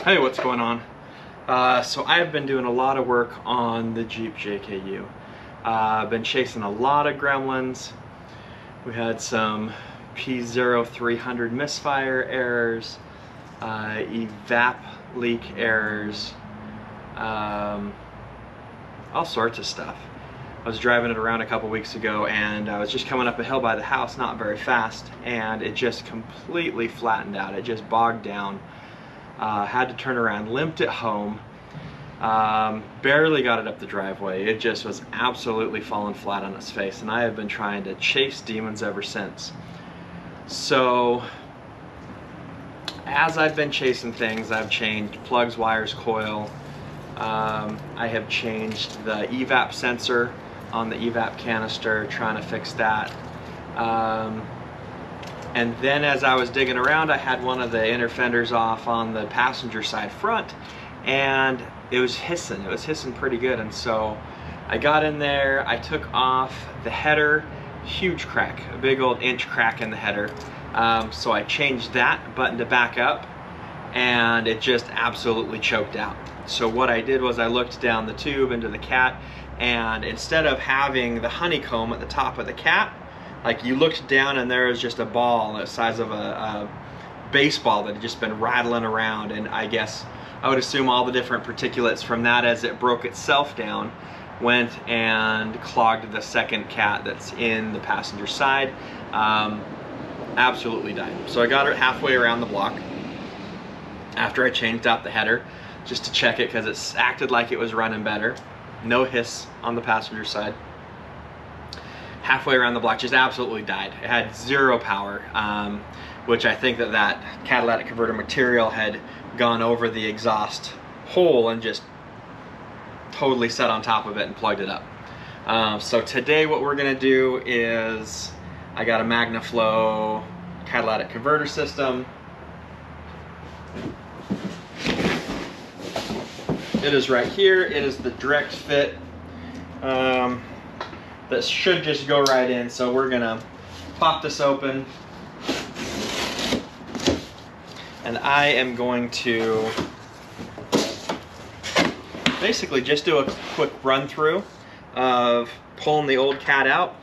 Hey, what's going on? So I've been doing a lot of work on the Jeep JKU. I've been chasing a lot of gremlins. We had some P0300 misfire errors, evap leak errors, all sorts of stuff. I was driving it around a couple weeks ago and I was just coming up a hill by the house, not very fast, and it just completely flattened out. It just bogged down. Had to turn around, limped it home, barely got it up the driveway. It just was absolutely falling flat on its face, and I have been trying to chase demons ever since. So as I've been chasing things, I've changed plugs, wires, coil. I have changed the evap sensor on the evap canister, trying to fix that. And then as I was digging around, I had one of the inner fenders off on the passenger side front, and it was hissing. It was hissing pretty good. And so I got in there, I took off the header, huge crack, a big old inch crack in the header. So I changed that button to back up, and it just absolutely choked out. So what I did was I looked down the tube into the cat, and instead of having the honeycomb at the top of the cat, like you looked down and there was just a ball the size of a baseball that had just been rattling around, and I guess I would assume all the different particulates from that, as it broke itself down, went and clogged the second cat that's in the passenger side. Absolutely died. So I got her halfway around the block after I changed out the header just to check it, because it acted like it was running better. No hiss on the passenger side. Halfway around the block, just absolutely died. It had zero power, which I think that catalytic converter material had gone over the exhaust hole and just totally set on top of it and plugged it up. So today what we're gonna do is, I got a MagnaFlow catalytic converter system. It is right here. It is the direct fit. That should just go right in. So we're gonna pop this open, and I am going to basically just do a quick run through of pulling the old cat out.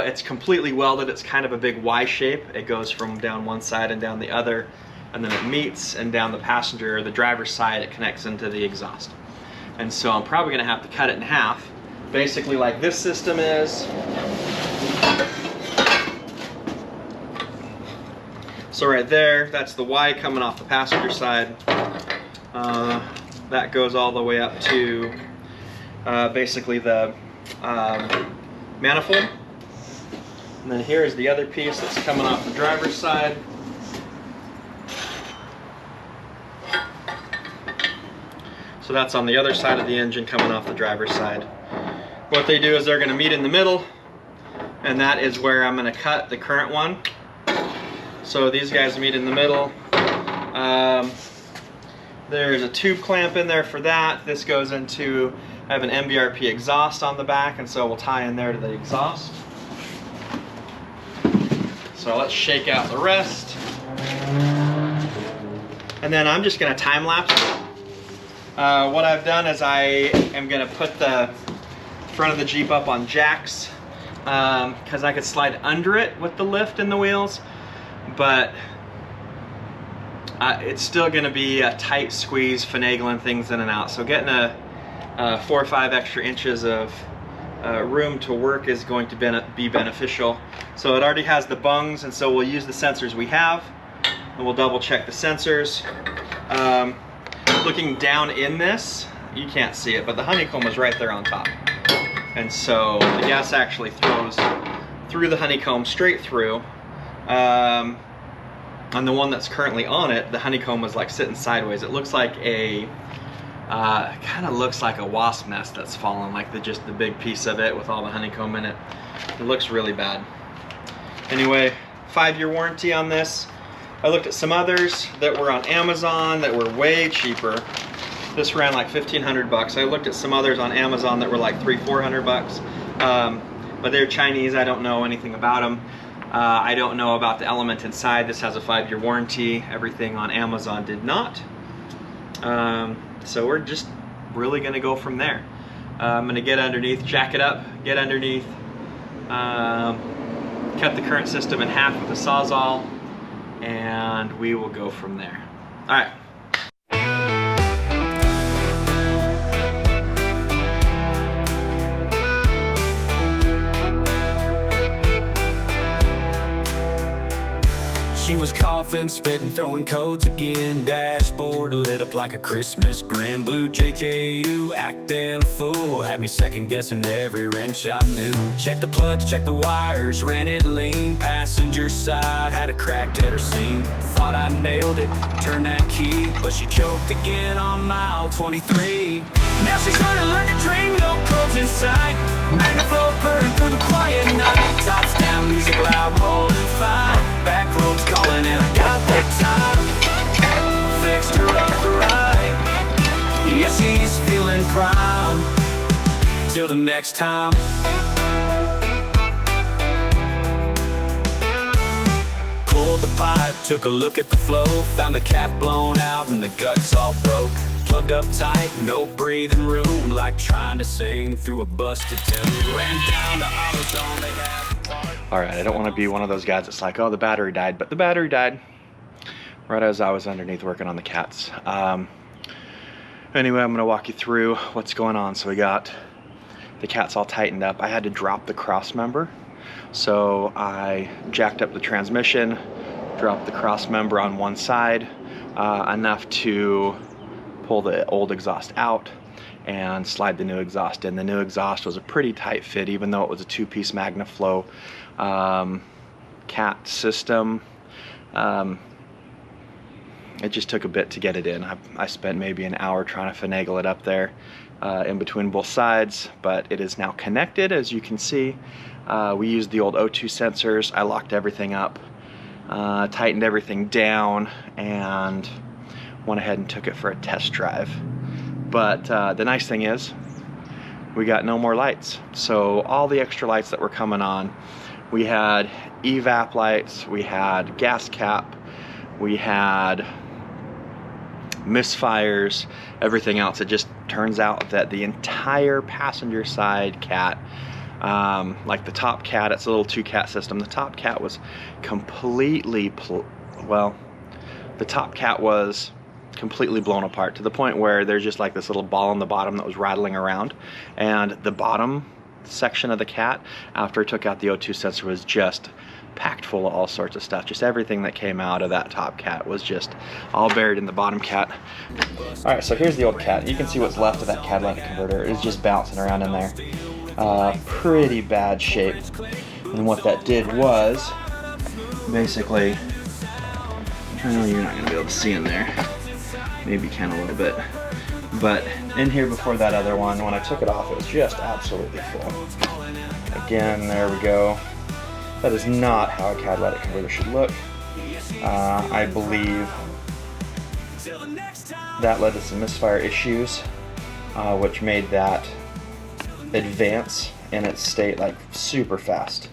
It's completely welded. It's kind of a big Y shape. It goes from down one side and down the other, and then it meets, and down the passenger or the driver's side it connects into the exhaust. And so I'm probably gonna have to cut it in half, basically like this system is. So right there, that's the Y coming off the passenger side. That goes all the way up to basically the manifold. And then here is the other piece that's coming off the driver's side. So that's on the other side of the engine coming off the driver's side. What they do is they're going to meet in the middle, and that is where I'm going to cut the current one. So these guys meet in the middle. There's a tube clamp in there for that. This goes into, I have an MBRP exhaust on the back, and so we'll tie in there to the exhaust. So let's shake out the rest. And then I'm just going to time lapse it. What I've done is I am going to put the front of the Jeep up on jacks, because I could slide under it with the lift in the wheels, but it's still going to be a tight squeeze, finagling things in and out. So getting a 4 or 5 extra inches of room to work is going to be beneficial. So it already has the bungs, and so we'll use the sensors we have, and we'll double check the sensors. Looking down in this, you can't see it, but the honeycomb is right there on top. And so the gas actually throws through the honeycomb, straight through. On the one that's currently on it, the honeycomb was like sitting sideways. It looks like a, kind of looks like a wasp nest that's fallen, like just the big piece of it with all the honeycomb in it. It looks really bad. Anyway, 5-year warranty on this. I looked at some others that were on Amazon that were way cheaper. This ran like 1,500 bucks. I looked at some others on Amazon that were like 300-400 bucks. But they're Chinese. I don't know anything about them. I don't know about the element inside. This has a 5-year warranty. Everything on Amazon did not. So we're just really gonna go from there. I'm gonna get underneath, jack it up, get underneath, cut the current system in half with a Sawzall, and we will go from there. All right. She was coughing, spitting, throwing codes again. Dashboard lit up like a Christmas grand. Blue JKU, acting a fool. Had me second guessing every wrench I knew. Check the plugs, check the wires, ran it lean. Passenger side, had a cracked at her seam. Thought I nailed it, turned that key, but she choked again on mile 23. Now she's running like a train, no probes in sight. Magnaflow burning through the quiet night. Tops down, music loud, holding fine. Back roads calling and I got that time. Fixed her up right. Yeah, she's feeling proud. Till the next time. Pulled the pipe, took a look at the flow. Found the cap blown out and the guts all broke. Plugged up tight, no breathing room. Like trying to sing through a busted tune. Ran down to AutoZone, they had. Alright, I don't want to be one of those guys that's like, oh, the battery died, but the battery died right as I was underneath working on the cats. Anyway, I'm going to walk you through what's going on. So we got the cats all tightened up. I had to drop the cross member, so I jacked up the transmission, dropped the cross member on one side, enough to pull the old exhaust out and slide the new exhaust in. The new exhaust was a pretty tight fit, even though it was a two-piece Magnaflow cat system. It just took a bit to get it in. I spent maybe an hour trying to finagle it up there in between both sides, but it is now connected, as you can see. We used the old O2 sensors. I locked everything up, tightened everything down, and went ahead and took it for a test drive. But the nice thing is, we got no more lights. So all the extra lights that were coming on, we had evap lights, we had gas cap, we had misfires, everything else. It just turns out that the entire passenger side cat, like the top cat, it's a little two cat system. The top cat was completely, the top cat was completely blown apart to the point where there's just like this little ball on the bottom that was rattling around, and the bottom section of the cat, after I took out the O2 sensor, was just packed full of all sorts of stuff. Just everything that came out of that top cat was just all buried in the bottom cat. Alright, so here's the old cat. You can see what's left of that catalytic converter. It's just bouncing around in there. Pretty bad shape. And what that did was, basically, I know you're not going to be able to see in there. Maybe you can a little bit. But in here before that other one, when I took it off, it was just absolutely full. Again, there we go. That is not how a catalytic converter should look. I believe that led to some misfire issues, which made that advance in its state like super fast.